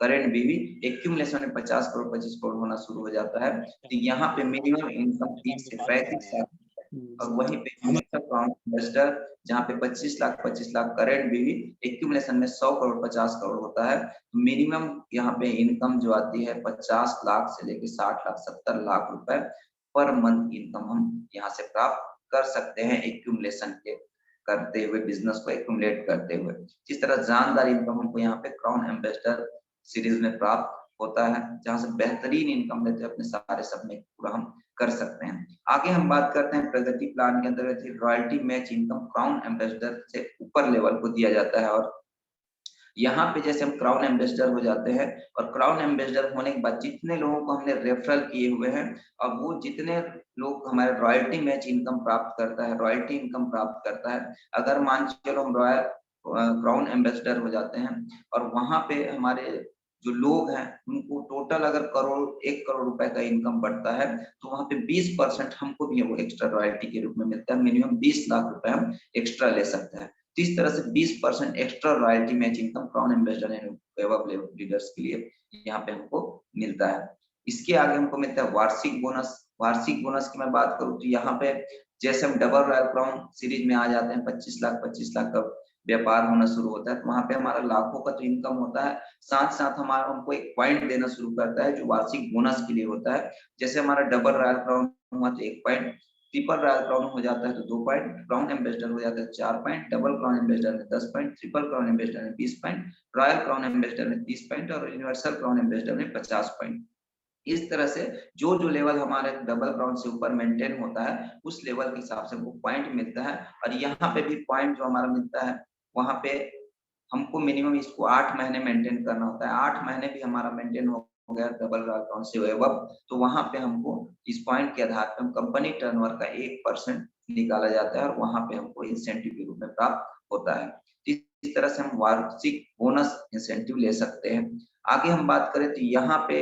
करंट भी एक्यूमुलेशन में 50 करोड़ 25 करोड़ होना शुरू हो जाता है। तो यहाँ पे मिनिमम इनकम 30 से 35 लाख और वहीं पे क्राउन इन्वेस्टर जहाँ पे 25 लाख करेंट भी एक्यूमुलेशन में 100 करोड़ 50 करोड़ होता है, तो मिनिमम यहाँ पे इनकम जो आती है 50 लाख से लेके 60 लाख 70 लाख रुपए पर मंथ इनकम हम यहाँ से प्राप्त कर सकते हैं एक्यूमुलेशन के करते हुए, बिजनेस को एक्यूमुलेट करते हुए। जिस तरह जानदार इनकम हमको यहाँ पे क्राउन एम्बेसडर सीरीज में प्राप्त होता है, जहाँ से बेहतरीन इनकम लेते हैं, अपने सारे सपने पूरा हम कर सकते हैं। आगे हम बात करते हैं प्रगति प्लान के अंतर्गत royalty match income crown ambassador से ऊपर लेवल को दिया जाता है। और यहाँ पे जैसे हम क्राउन एम्बेसडर हो जाते हैं और क्राउन एम्बेसडर होने के बाद जितने लोगों को हमने रेफरल किए हुए हैं, अब वो जितने लोग हमारे रॉयल्टी मैच इनकम प्राप्त करता है, रॉयल्टी इनकम प्राप्त करता है, अगर मान के चलो हम रॉयल क्राउन एम्बेसडर हो जाते हैं और वहां पे हमारे जो लोग हैं उनको टोटल अगर 1 करोड़ रुपए का इनकम बढ़ता है, तो वहां पे 20% हमको भी वो एक्स्ट्रा रॉयल्टी के रूप में मिलता है। मिनिमम 20 लाख रुपए हम एक्स्ट्रा ले सकते हैं। इस तरह से 20% extra royalty match income crown ambassador and leaders के लिए यहाँ पे हमको मिलता है। इसके आगे हमको मिलता है वार्षिक बोनस। वार्षिक बोनस की मैं बात करूँ तो यहाँ पे जैसे हम डबल रॉयल क्राउन सीरीज में आ जाते हैं, 25 लाख का व्यापार होना शुरू होता है, तो वहां पे हमारा लाखों का तो इनकम होता है, साथ साथ हमारा हमको एक पॉइंट देना शुरू करता है जो वार्षिक बोनस के लिए होता है। जैसे हमारा डबल रॉयल क्राउन हुआ तो 1 पॉइंट, ट्रिपल रॉयल क्राउन हो जाता है तो 2 पॉइंट, क्राउन एम्बेसडर हो जाता है 4 पॉइंट, डबल क्राउन एम्बेसडर में 10 पॉइंट, ट्रिपल क्राउन एम्बेसडर में 20 पॉइंट, रॉयल क्राउन एम्बेसडर में 30 पॉइंट और यूनिवर्सल क्राउन एम्बेसडर में 50 पॉइंट। इस तरह से जो जो लेवल हमारे डबल क्राउन से ऊपर मेंटेन होता है, उस लेवल के हिसाब से हमको पॉइंट मिलता है। और यहाँ पे भी पॉइंट जो हमारा मिलता है, वहां पे हमको मिनिमम इसको 8 महीने मेंटेन करना होता है। 8 महीने भी हमारा मेंटेन हो गया डबल रॉयल क्राउन से वेब, तो वहां पे हमको इस पॉइंट के आधार पे हम कंपनी टर्नओवर का 1% निकाला जाता है और वहां पे हमको इंसेंटिव के रूप में प्राप्त होता है। इस तरह से हम वार्षिक बोनस इंसेंटिव ले सकते हैं। आगे हम बात करें तो यहाँ पे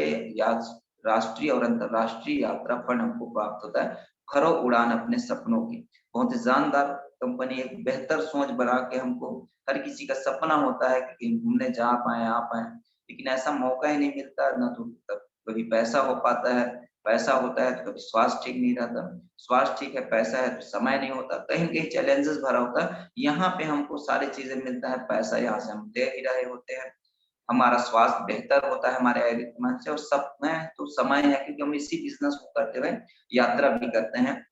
राष्ट्रीय और अंतरराष्ट्रीय यात्रा फंड हमको प्राप्त होता है। खरो उड़ान अपने सपनों की, बहुत ही जानदार कंपनी, एक बेहतर सोच बना के हमको, हर किसी का सपना होता है कि घूमने जा पाए आ पाए, लेकिन ऐसा मौका ही नहीं मिलता, ना तो कभी पैसा हो पाता है, पैसा होता है तो कभी स्वास्थ्य ठीक नहीं रहता, स्वास्थ्य ठीक है पैसा है तो समय नहीं होता, कहीं कहीं चैलेंजेस भरा होता है। यहाँ पे हमको सारी चीजें मिलता है, पैसा यहाँ से हम दे ही रहे होते हैं, हमारा स्वास्थ्य बेहतर होता है हमारे आयुर्वेद से, और समय तो समय है क्योंकि हम इसी बिजनेस को करते हुए यात्रा भी करते हैं।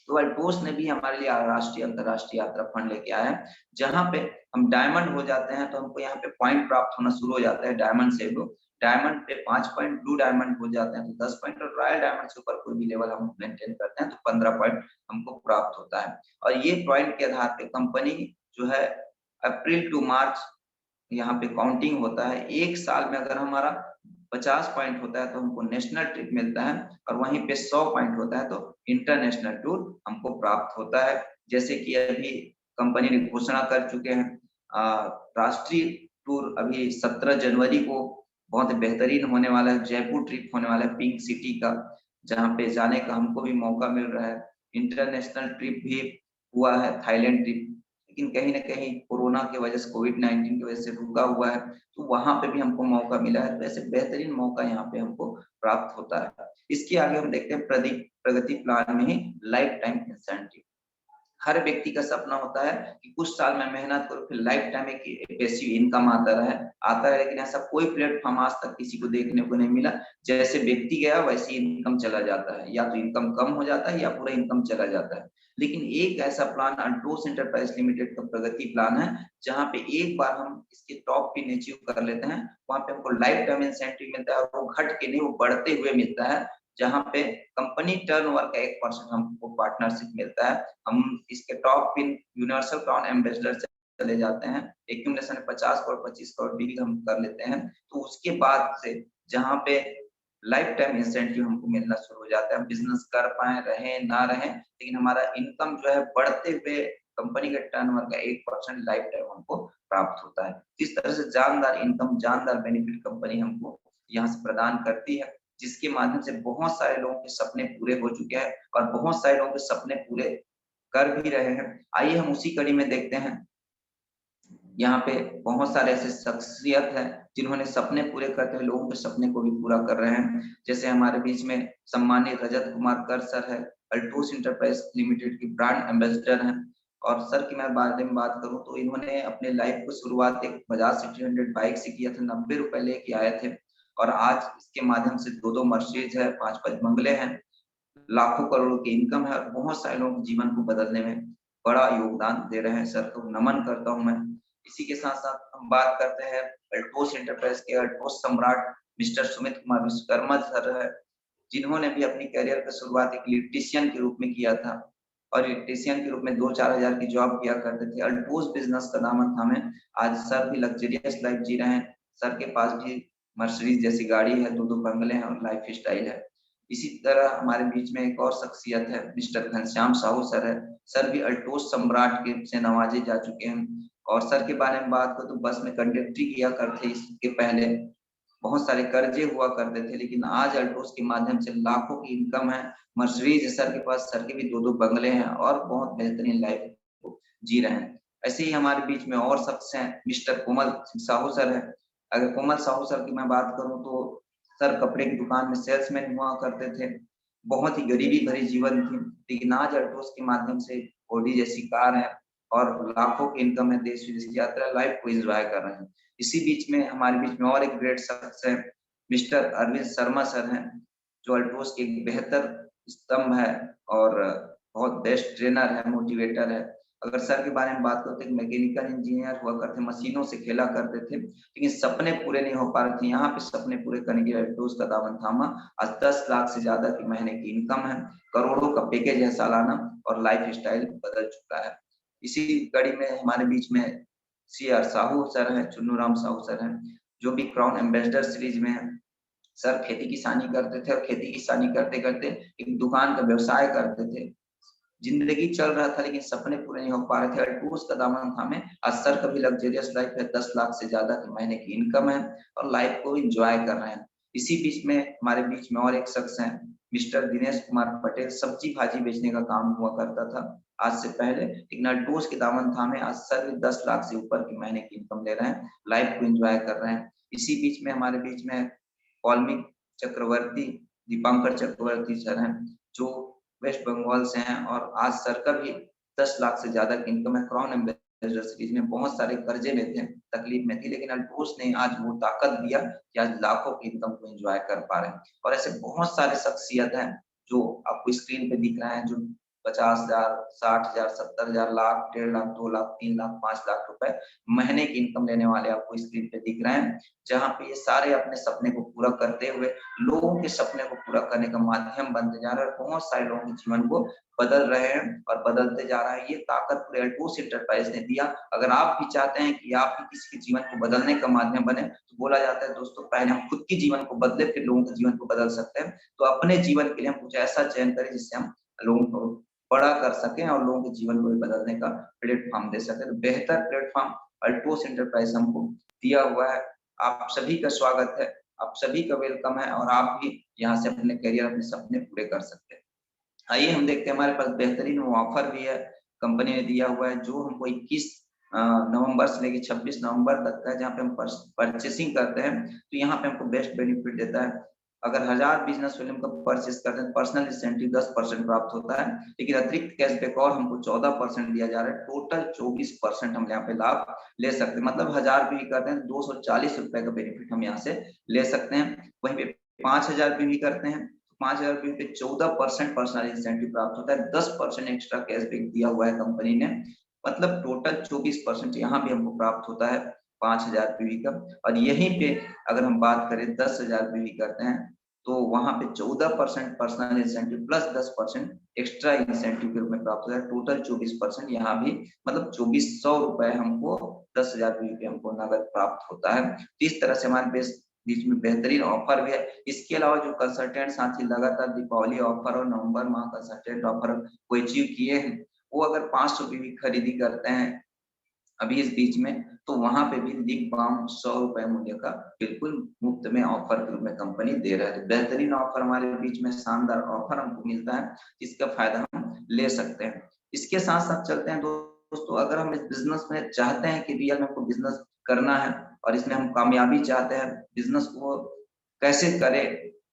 तो अल्टोस ने भी हमारे लिए राष्ट्रीय अंतरराष्ट्रीय यात्रा फंड लेके आया है, जहाँ पे हम डायमंड हो जाते हैं तो हमको यहाँ पे पॉइंट प्राप्त होना शुरू हो जाता है। डायमंड से डायमंड पे 5 पॉइंट, ब्लू डायमंड हो जाते हैं तो 10 पॉइंट, और रॉयल डायमंड से ऊपर कोई भी लेवल हम मेंटेन करते हैं तो 15 पॉइंट हमको प्राप्त होता है। और ये पॉइंट के आधार पे कंपनी जो है अप्रैल टू मार्च यहाँ पे काउंटिंग होता है। एक साल में अगर हमारा 50 पॉइंट होता है तो हमको नेशनल ट्रिप मिलता है, और वहीं पे 100 पॉइंट होता है तो इंटरनेशनल टूर हमको प्राप्त होता है। जैसे कि अभी कंपनी ने घोषणा कर चुके हैं, राष्ट्रीय टूर अभी 17 जनवरी को बहुत बेहतरीन होने वाला है, जयपुर ट्रिप होने वाला है पिंक सिटी का, जहाँ पे जाने का हमको भी मौका मिल रहा है। इंटरनेशनल ट्रिप भी हुआ है, थाईलैंड ट्रिप, लेकिन कहीं ना कहीं कोरोना की वजह से, कोविड-19 की वजह से रुका हुआ है, तो वहां पे भी हमको मौका मिला है। तो ऐसे बेहतरीन मौका यहाँ पे हमको प्राप्त होता है। इसके आगे हम देखते हैं प्रगति प्लान में ही लाइफ टाइम इंसेंटिव। हर व्यक्ति का सपना होता है कि कुछ साल में मेहनत करो फिर लाइफ टाइम एक पैसिव इनकम आता है, लेकिन ऐसा कोई प्लेटफॉर्म आज तक किसी को देखने को नहीं मिला। जैसे व्यक्ति गया वैसे इनकम चला जाता है, या तो इनकम कम हो जाता है या पूरा इनकम चला जाता है। लेकिन एक ऐसा प्लान अल्टोस एंटरप्राइज लिमिटेड का प्रगति प्लान है, जहाँ पे एक बार हम इसके टॉप पिन अचीव कर लेते हैं, वहां पे हमको लाइफ टाइम इंसेंटिव मिलता है, और वो घट के नहीं, वो बढ़ते हुए मिलता है, जहाँ पे कंपनी टर्नओवर का 1% हमको पार्टनरशिप मिलता है। हम इसके top pin universal crown ambassador से चले जाते हैं, एक्यूमुलेशन 50 करोड़ 25 करोड़ डील हम कर लेते हैं, तो उसके बाद से जहाँ पे लाइफ टाइम इंसेंटिव हमको मिलना शुरू हो जाता है। हम बिजनेस कर पाए, रहे ना रहे, लेकिन हमारा इनकम जो है बढ़ते हुए कंपनी के टर्नओवर का 1% लाइफ टाइम हमको प्राप्त होता है। इस तरह से जानदार इनकम, जानदार बेनिफिट कंपनी हमको यहाँ से प्रदान करती है, जिसके माध्यम से बहुत सारे लोगों के सपने पूरे हो चुके हैं और बहुत सारे लोगों के सपने पूरे कर भी रहे हैं। आइए हम उसी कड़ी में देखते हैं, यहाँ पे बहुत सारे ऐसे शख्सियत हैं जिन्होंने सपने पूरे करते हुए लोगों के सपने को भी पूरा कर रहे हैं। जैसे हमारे बीच में सम्मानित रजत कुमार कर सर है, अल्टोस इंटरप्राइज लिमिटेड की ब्रांड एम्बेसडर हैं। और सर की मैं बारे में बात करूं तो इन्होंने अपने लाइफ को शुरुआत एक बजाज सिटी 100 बाइक से किया था, 90 रुपए लेके आए थे, और आज इसके माध्यम से 2-2 मर्सिडीज है, 5-5 बंगले हैं, लाखों करोड़ों की इनकम है और बहुत सारे लोगों के जीवन को बदलने में बड़ा योगदान दे रहे हैं। सर को नमन करता हूं मैं। इसी के साथ साथ हम बात करते हैं अल्टोस इंटरप्राइज के अल्टोस सम्राट मिस्टर सुमित कुमार विश्वकर्मा सर है, जिन्होंने भी अपनी करियर की शुरुआत एक इलेक्ट्रीशियन के रूप में किया था और इलेक्ट्रीशियन के रूप में 2-4 हजार की जॉब किया करते थे। अल्टोस बिजनेस का दामन थामे आज सर भी लग्जरियस लाइफ जी रहे हैं। सर के पास भी मर्सिडीज जैसी गाड़ी है, 2-2 बंगले हैं और लाइफ स्टाइल है। इसी तरह हमारे बीच में एक और शख्सियत है, मिस्टर घनश्याम साहू सर है। सर भी अल्टोस सम्राट के से नवाजे जा चुके हैं। और सर के बारे में बात करूं तो बस में कंडक्टरी किया करते, इसके पहले बहुत सारे कर्जे हुआ करते थे, लेकिन आज अल्टोस के माध्यम से लाखों की इनकम है। मर्सिडीज सर के पास, सर के भी 2-2 बंगले हैं और बहुत बेहतरीन लाइफ को जी रहे हैं। ऐसे ही हमारे बीच में और शख्स हैं, मिस्टर कोमल साहू सर है। अगर कोमल साहू सर की मैं बात करूं तो सर कपड़े की दुकान में सेल्समैन हुआ करते थे। बहुत ही गरीबी भरी जीवन थी, लेकिन आज अल्टोस के माध्यम से ऑडी जैसी कार है और लाखों की इनकम है, देश विदेश की यात्रा, लाइफ को एंजॉय कर रहे हैं। इसी बीच में हमारे बीच में और एक ग्रेट शख्स है, मिस्टर अरविंद शर्मा सर हैं, जो अल्टोस के एक बेहतर स्तंभ है और बहुत बेस्ट ट्रेनर है, मोटिवेटर है। अगर सर के बारे में बात करो तो एक मैकेनिकल इंजीनियर हुआ करते, मशीनों से खेला करते थे, लेकिन सपने पूरे नहीं हो पा रहे थे। यहाँ पे सपने पूरे करने के लिए अल्टोस का दामन थामा। आज 10 लाख से ज्यादा की महीने की इनकम है, करोड़ों का पैकेज है सालाना और लाइफ स्टाइल बदल चुका है। इसी कड़ी में हमारे बीच में CR साहू सर हैं, चुन्नू राम साहू सर हैं, जो भी क्राउन एम्बेसडर सीरीज में है। सर खेती किसानी करते थे और खेती किसानी करते करते एक दुकान का व्यवसाय करते थे। जिंदगी चल रहा था लेकिन सपने पूरे नहीं हो पा रहे थे। अल्टोस का दामन थामे आज सर का भी लग्जरियस लाइफ है, 10 लाख से ज्यादा की महीने की इनकम है और लाइफ को एंजॉय कर रहे हैं। इसी बीच में हमारे बीच में और एक शख्स हैं, मिस्टर दिनेश कुमार पटेल। सब्जी भाजी बेचने का काम हुआ करता था आज से पहले, लेकिन अल्टोस के दामन थामे आज सर 10 लाख से ऊपर की महीने की इनकम ले रहे हैं, लाइफ को एंजॉय कर रहे हैं। इसी बीच में हमारे बीच में वाल्मीकि चक्रवर्ती, दीपांकर चक्रवर्ती सर हैं, जो वेस्ट बंगाल से हैं और आज सर का भी 10 लाख से ज्यादा की इनकम है। क्राउन एम्बेसडर सीरीज में बहुत सारे कर्जे में थे, तकलीफ में थी, लेकिन अल्टोस ने आज वो ताकत दिया कि आज लाखों की इनकम को एंजॉय कर पा रहे हैं। और ऐसे बहुत सारे शख्सियत हैं जो आपको स्क्रीन पे दिख रहे हैं, जो 50,000, 60,000, 70,000, लाख, 1.5 लाख, 2 लाख, 3 लाख, 5 लाख रुपए महीने की इनकम लेने वाले आपको स्क्रीन पे दिख रहे हैं, जहां पे ये सारे अपने सपने को पूरा करते हुए लोगों के सपने को पूरा करने का माध्यम बनते जा रहे हैं और बहुत सारे लोगों के जीवन को बदल रहे हैं और बदलते जा रहा है। ये ताकत पूरे अल्टोस इंटरप्राइज ने दिया। अगर आप भी चाहते हैं कि आप भी किसी के जीवन को बदलने का माध्यम बने, तो बोला जाता है दोस्तों, पहले हम खुद के जीवन को बदले, फिर लोगों के जीवन को बदल सकते हैं। तो अपने जीवन के लिए हम कुछ ऐसा चयन करें जिससे हम लोगों को बड़ा कर सकें और लोगों के जीवन को भी बदलने का प्लेटफॉर्म दे सकें। तो बेहतर प्लेटफॉर्म अल्टोस इंटरप्राइज हमको दिया हुआ है। आप सभी का स्वागत है, आप सभी का वेलकम है और आप भी यहाँ से अपने करियर, अपने सपने पूरे कर सकते हैं। आइए हम देखते हैं, हमारे पास बेहतरीन ऑफर भी है, कंपनी ने दिया हुआ है, जो हमको 21 नवंबर से लेकर 26 नवंबर तक का है, जहाँ पे हम परचेसिंग करते हैं तो यहाँ पे हमको बेस्ट बेनिफिट देता है। अगर 1000 बिजनेस वैल्यू का परचेस करते हैं, पर्सनल इंसेंटिव 10% प्राप्त होता है, लेकिन अतिरिक्त कैशबैक और हमको 14% दिया जा रहा है। टोटल 24% हम यहाँ पे लाभ ले सकते हैं। मतलब 1000 भी करते हैं 240 रुपए का बेनिफिट हम यहाँ से ले सकते हैं। वहीं पे 5000 भी करते हैं, 5000 पे 14% पर्सनल इंसेंटिव प्राप्त होता है, 10% एक्स्ट्रा कैशबैक दिया हुआ है कंपनी ने। मतलब टोटल 24% यहाँ भी हमको प्राप्त होता है 5000 पीवी का। और यहीं पे अगर हम बात करें 10,000 पीवी करते हैं तो वहां पे 14% personal incentive plus 10% extra incentive के रूप में प्राप्त होता है। टोटल 24% यहाँ भी, मतलब 2400 रुपए हमको 10,000 पीवी पे हमको नगद प्राप्त होता है। इस तरह से हमारे बीच में बेहतरीन ऑफर भी है। इसके अलावा जो कंसल्टेंट साथी लगातार दीपावली ऑफर और नवंबर माह कंसल्टेंट ऑफर को अचीव किए हैं, वो अगर 500 पीवी खरीदी करते हैं अभी इस बीच में, तो वहां पे भी लिप बाम 100 रुपए मूल्य का बिल्कुल मुफ्त में ऑफर के रूप में कंपनी दे रहा है। तो बेहतरीन ऑफर हमारे बीच में, शानदार ऑफर हमको मिलता है, जिसका फायदा हम ले सकते हैं। इसके साथ साथ चलते हैं दोस्तों, अगर हम इस बिजनेस में चाहते हैं कि रियल में हमको बिजनेस करना है और इसमें हम कामयाबी चाहते हैं, बिजनेस को कैसे करें,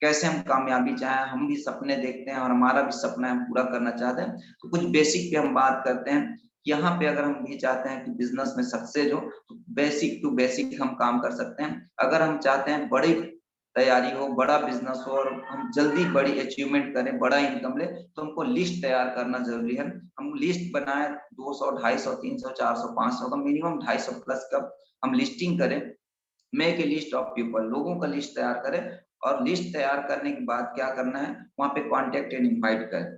कैसे हम कामयाबी चाहें, हम भी सपने देखते हैं और हमारा भी सपना हम पूरा करना चाहते हैं। तो कुछ बेसिक पे हम बात करते हैं। यहाँ पे अगर हम भी चाहते हैं कि बिजनेस में सक्सेस हो तो बेसिक टू बेसिक हम काम कर सकते हैं। अगर हम चाहते हैं बड़ी तैयारी हो, बड़ा बिजनेस हो और हम जल्दी बड़ी अचीवमेंट करें, बड़ा इनकम ले, तो हमको लिस्ट तैयार करना जरूरी है। हम लिस्ट बनाए 200, 250, 300, 400, 500 का मिनिमम 250 प्लस का हम लिस्टिंग करें। Make a list of people, लोगों का लिस्ट तैयार करें और लिस्ट तैयार करने के बाद क्या करना है, वहां पे कॉन्टेक्ट एंड इनवाइट करें।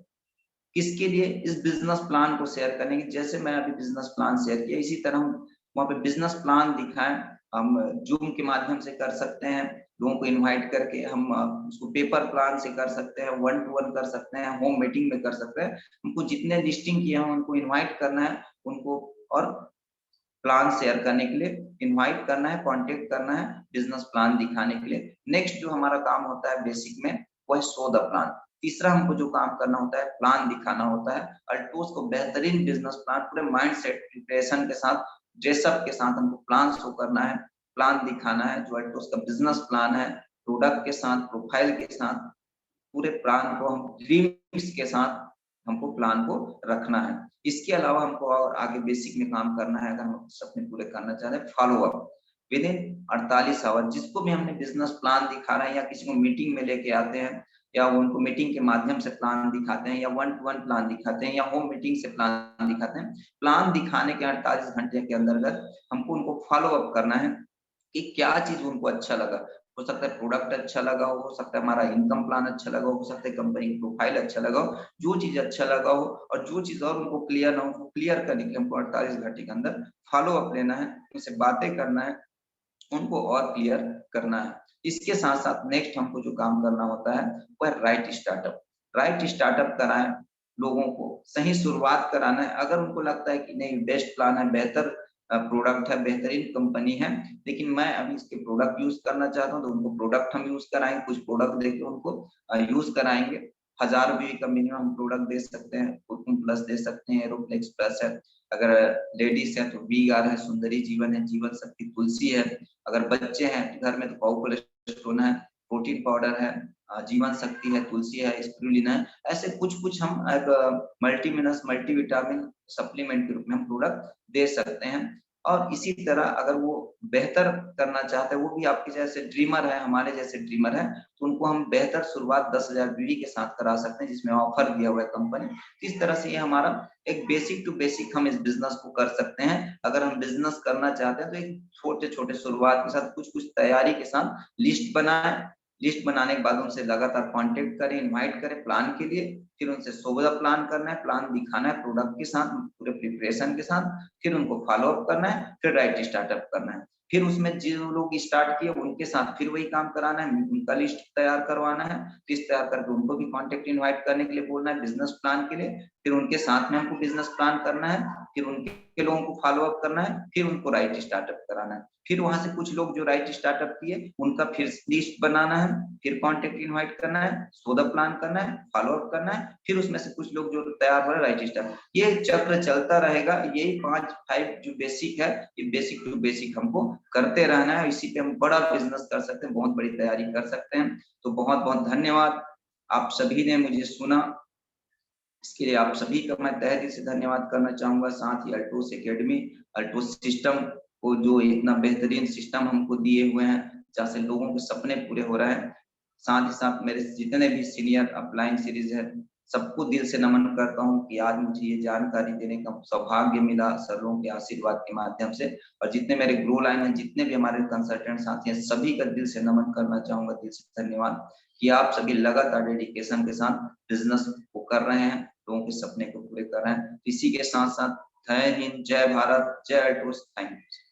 किसके लिए? इस बिजनेस प्लान को शेयर करने की। जैसे मैं अभी बिजनेस प्लान शेयर किया, इसी तरह हम वहाँ पे बिजनेस प्लान दिखाएं। हम जूम के माध्यम से कर सकते हैं, लोगों को इनवाइट करके हम उसको पेपर प्लान से कर सकते हैं, 1 to 1 कर सकते हैं, होम मीटिंग में कर सकते हैं। उनको जितने लिस्टिंग किए हैं उनको इनवाइट करना है उनको, और प्लान शेयर करने के लिए इनवाइट करना है, कांटेक्ट करना है बिजनेस प्लान दिखाने के लिए। नेक्स्ट जो हमारा काम होता है बेसिक में, वो है शो द प्लान। तीसरा हमको जो काम करना होता है, प्लान दिखाना होता है। अल्टोस को बेहतरीन बिजनेस प्लान पूरे माइंड सेट प्रिपरेशन के साथ, ड्रेसअप के साथ हमको प्लान शो करना है, प्लान दिखाना है। जो अल्टोस का बिजनेस प्लान है, प्रोडक्ट के साथ, प्रोफाइल के साथ, पूरे प्लान को हम ड्रीम्स के साथ हमको प्लान को रखना है। इसके अलावा हमको और आगे बेसिक में काम करना है। अगर हम सपने पूरे करना चाहते हैं, follow up within 48 hour. जिसको भी हमने बिजनेस प्लान दिखा रहे हैं या किसी को मीटिंग में लेके आते हैं या उनको मीटिंग के माध्यम से प्लान दिखाते हैं या 1 to 1 प्लान दिखाते हैं या होम मीटिंग से प्लान दिखाते हैं, प्लान दिखाने के 48 घंटे के अंदर हमको उनको फॉलो अप करना है कि क्या चीज उनको अच्छा लगा। हो सकता है प्रोडक्ट अच्छा लगा हो सकता है हमारा इनकम प्लान अच्छा लगा हो सकता है कंपनी की प्रोफाइल अच्छा लगा हो। जो चीज अच्छा लगा हो और जो चीज और उनको क्लियर ना हो, उनको क्लियर करने के लिए हमको 48 घंटे के अंदर फॉलो अप लेना है, उनसे बातें करना है, उनको और क्लियर करना है। इसके साथ साथ नेक्स्ट हमको जो काम करना होता है वह राइट स्टार्टअप। राइट स्टार्टअप कराएं, लोगों को सही शुरुआत कराना है। अगर उनको लगता है कि नहीं बेस्ट प्लान है, बेहतर प्रोडक्ट है, बेहतरीन कंपनी है, लेकिन मैं अभी इसके प्रोडक्ट यूज करना चाहता हूँ, तो उनको प्रोडक्ट हम यूज कराएंगे। कुछ प्रोडक्ट देके उनको यूज कराएंगे। 1000 रुपये का मिनिमम प्रोडक्ट दे सकते हैं, कुटुम प्लस दे सकते हैं, एरोफ्लेक्स प्लस है। अगर लेडीज है तो वीगार है, सुंदरी जीवन है, जीवन शक्ति तुलसी है। अगर बच्चे हैं घर में तो पॉपुलेस्टोन है, प्रोटीन पाउडर है, जीवन शक्ति है, तुलसी है, स्पिरुलिना है। ऐसे कुछ कुछ हम एक मल्टीमिनस मल्टीविटामिन सप्लीमेंट के रूप में हम प्रोडक्ट दे सकते हैं। और इसी तरह अगर वो बेहतर करना चाहते हैं, वो भी आपके जैसे ड्रीमर है, हमारे जैसे ड्रीमर है, तो उनको हम बेहतर शुरुआत 10,000 बीवी के साथ करा सकते हैं, जिसमें ऑफर दिया हुआ है कंपनी। इस तरह से ये हमारा एक बेसिक टू बेसिक हम इस बिजनेस को कर सकते हैं। अगर हम बिजनेस करना चाहते हैं तो एक छोटे छोटे शुरुआत के साथ कुछ कुछ तैयारी के साथ लिस्ट बनाए। लिस्ट बनाने के बाद उनसे लगातार कांटेक्ट करें, इनवाइट करें प्लान के लिए। फिर उनसे सोबत प्लान करना है, प्लान दिखाना है प्रोडक्ट के साथ, पूरे प्रिपरेशन के साथ। फिर उनको फॉलो अप करना है, फिर राइट स्टार्टअप करना है। फिर उसमें जो लोग स्टार्ट किए उनके साथ फिर वही काम कराना है, उनका लिस्ट तैयार करवाना है। लिस्ट तैयार करके उनको भी कांटेक्ट इनवाइट करने के लिए बोलना है बिजनेस प्लान के लिए। फिर उनके साथ में हमको बिजनेस प्लान करना है, फिर उनके लोगों को फॉलो अप करना है, फिर उनको राइट स्टार्टअप कराना है। फिर वहां से कुछ लोग जो राइट स्टार्टअप किए उनका फिर लिस्ट बनाना है, फिर कांटेक्ट इनवाइट करना है, सौदा प्लान करना है, फॉलो अप करना है। फिर उसमें से कुछ लोग जो तैयार हो रहे राइट स्टार्टअप, ये चक्र चलता रहेगा। यही 5 जो बेसिक है, ये बेसिक टू बेसिक हमको करते रहना है। इसी पे हम बड़ा बिजनेस कर सकते हैं, बहुत बड़ी तैयारी कर सकते हैं। तो बहुत बहुत धन्यवाद, आप सभी ने मुझे सुना, इसके लिए आप सभी का मैं तहे दिल से धन्यवाद करना चाहूंगा। साथ ही अल्टोस एकेडमी, अल्टोस सिस्टम को जो इतना बेहतरीन सिस्टम हमको दिए हुए हैं, जहाँ से लोगों के सपने पूरे हो रहे हैं। साथ ही साथ मेरे जितने भी सीनियर अपलाइन सीरीज है, सबको दिल से नमन करता हूँ कि आज मुझे ये जानकारी देने का सौभाग्य मिला सरों के आशीर्वाद के माध्यम से। और जितने मेरे ग्रो लाइन है, जितने भी हमारे कंसल्टेंट साथी हैं, सभी का दिल से नमन करना चाहूंगा, दिल से धन्यवाद कि आप सभी लगातार डेडिकेशन के साथ बिजनेस को कर रहे हैं, लोगों के सपने को पूरे कर रहे हैं। इसी के साथ साथ जय हिंद, जय भारत, जय अल्टोस। Thank you.